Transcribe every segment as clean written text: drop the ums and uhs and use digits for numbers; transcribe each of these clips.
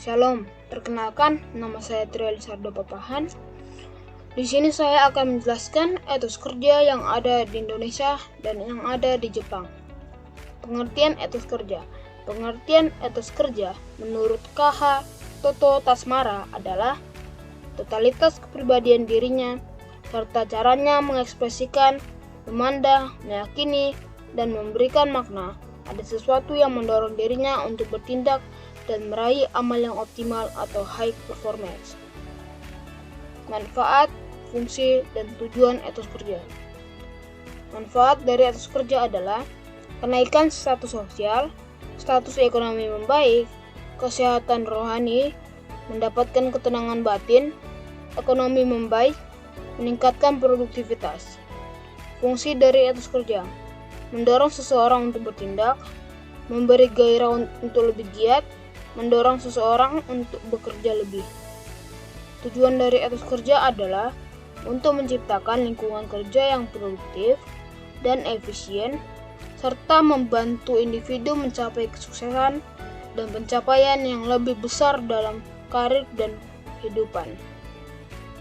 Shalom, perkenalkan nama saya Tria Lisardo Papahan. Di sini saya akan menjelaskan etos kerja yang ada di Indonesia dan yang ada di Jepang. Pengertian etos kerja. Pengertian etos kerja menurut KH Toto Tasmara adalah totalitas kepribadian dirinya serta caranya mengekspresikan, memandang, meyakini, dan memberikan makna. Ada sesuatu yang mendorong dirinya untuk bertindak dan meraih amal yang optimal atau high performance. Manfaat, fungsi, dan tujuan etos kerja. Manfaat dari etos kerja adalah kenaikan status sosial, status ekonomi membaik, kesehatan rohani, mendapatkan ketenangan batin, ekonomi membaik, meningkatkan produktivitas. Fungsi dari etos kerja: mendorong seseorang untuk bertindak, memberi gairah untuk lebih giat, mendorong seseorang untuk bekerja lebih. Tujuan dari etos kerja adalah untuk menciptakan lingkungan kerja yang produktif dan efisien, serta membantu individu mencapai kesuksesan dan pencapaian yang lebih besar dalam karir dan kehidupan.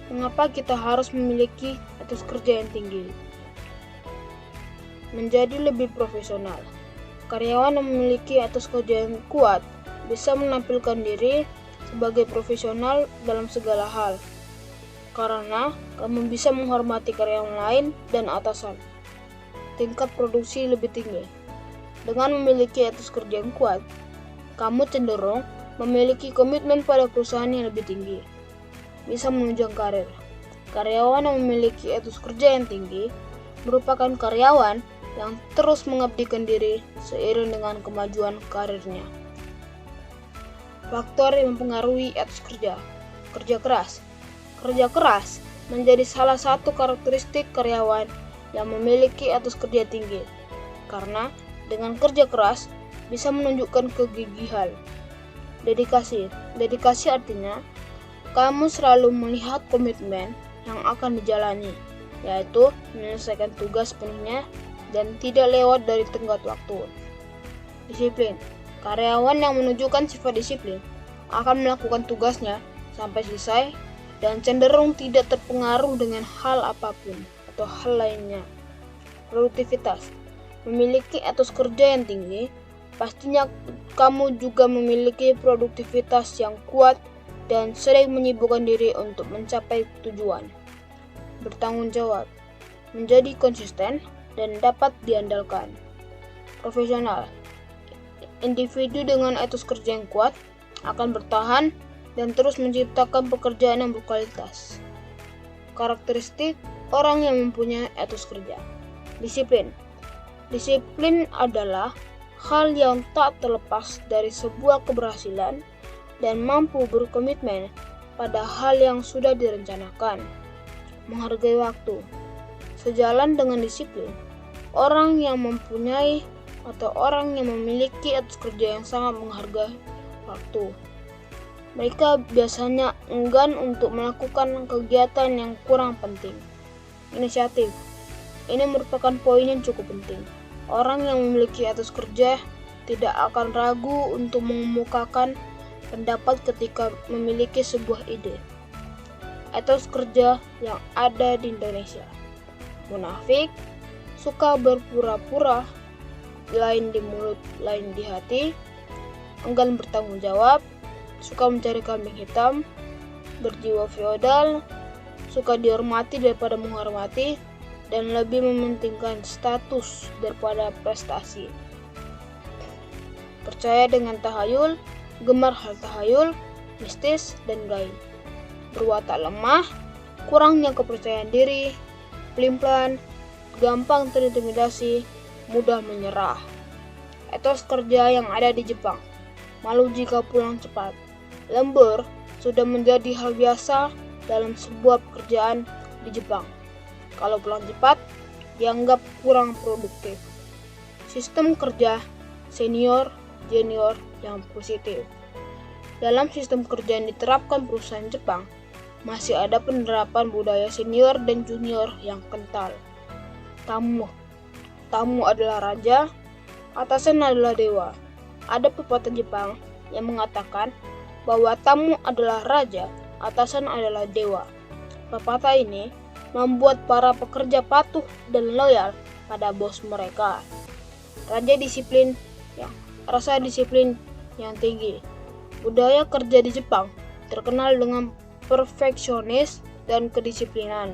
Mengapa kita harus memiliki etos kerja yang tinggi? Menjadi lebih profesional. Karyawan yang memiliki etos kerja yang kuat bisa menampilkan diri sebagai profesional dalam segala hal, karena kamu bisa menghormati karyawan lain dan atasan. Tingkat produksi lebih tinggi. Dengan memiliki etos kerja yang kuat, kamu cenderung memiliki komitmen pada perusahaan yang lebih tinggi, bisa menunjang karir. Karyawan yang memiliki etos kerja yang tinggi merupakan karyawan yang terus mengabdikan diri seiring dengan kemajuan karirnya. Faktor yang mempengaruhi etos kerja. Kerja keras. Kerja keras menjadi salah satu karakteristik karyawan yang memiliki etos kerja tinggi, karena dengan kerja keras bisa menunjukkan kegigihan. Dedikasi. Dedikasi artinya kamu selalu melihat komitmen yang akan dijalani, yaitu menyelesaikan tugas sepenuhnya dan tidak lewat dari tenggat waktu. Disiplin. Karyawan yang menunjukkan sifat disiplin akan melakukan tugasnya sampai selesai dan cenderung tidak terpengaruh dengan hal apapun atau hal lainnya. Produktivitas. Memiliki etos kerja yang tinggi, pastinya kamu juga memiliki produktivitas yang kuat dan sering menyibukkan diri untuk mencapai tujuan. Bertanggung jawab. Menjadi konsisten dan dapat diandalkan. Profesional. Individu dengan etos kerja yang kuat akan bertahan dan terus menciptakan pekerjaan yang berkualitas. Karakteristik orang yang mempunyai etos kerja. Disiplin. Disiplin adalah hal yang tak terlepas dari sebuah keberhasilan dan mampu berkomitmen pada hal yang sudah direncanakan. Menghargai waktu. Sejalan dengan disiplin, orang yang mempunyai atau orang yang memiliki etos kerja yang sangat menghargai waktu. Mereka biasanya enggan untuk melakukan kegiatan yang kurang penting. Inisiatif. Ini merupakan poin yang cukup penting. Orang yang memiliki etos kerja tidak akan ragu untuk mengemukakan pendapat ketika memiliki sebuah ide. Etos kerja yang ada di Indonesia. Munafik, suka berpura-pura, lain di mulut, lain di hati, enggan bertanggung jawab, suka mencari kambing hitam, berjiwa feodal, suka dihormati daripada menghormati, dan lebih mementingkan status daripada prestasi. Percaya dengan tahayul, gemar hal tahayul, mistis, dan gaib. Berwatak lemah, kurangnya kepercayaan diri, pelin-pelan, gampang terintimidasi, mudah menyerah. Etos kerja yang ada di Jepang. Malu jika pulang cepat. Lembur sudah menjadi hal biasa dalam sebuah pekerjaan di Jepang. Kalau pulang cepat, dianggap kurang produktif. Sistem kerja senior, junior yang positif. Dalam sistem kerja yang diterapkan perusahaan Jepang, masih ada penerapan budaya senior dan junior yang kental. Tamu adalah raja, atasan adalah dewa. Ada pepatah Jepang yang mengatakan bahwa tamu adalah raja, atasan adalah dewa. Pepatah ini membuat para pekerja patuh dan loyal pada bos mereka. Rasa disiplin yang tinggi. Budaya kerja di Jepang terkenal dengan perfeksionis dan kedisiplinan.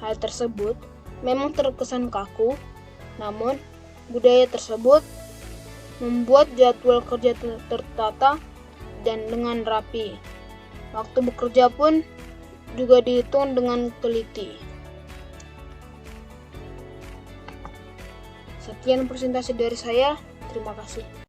Hal tersebut memang terkesan kaku, namun budaya tersebut membuat jadwal kerja tertata dan dengan rapi. Waktu bekerja pun juga dihitung dengan teliti. Sekian presentasi dari saya. Terima kasih.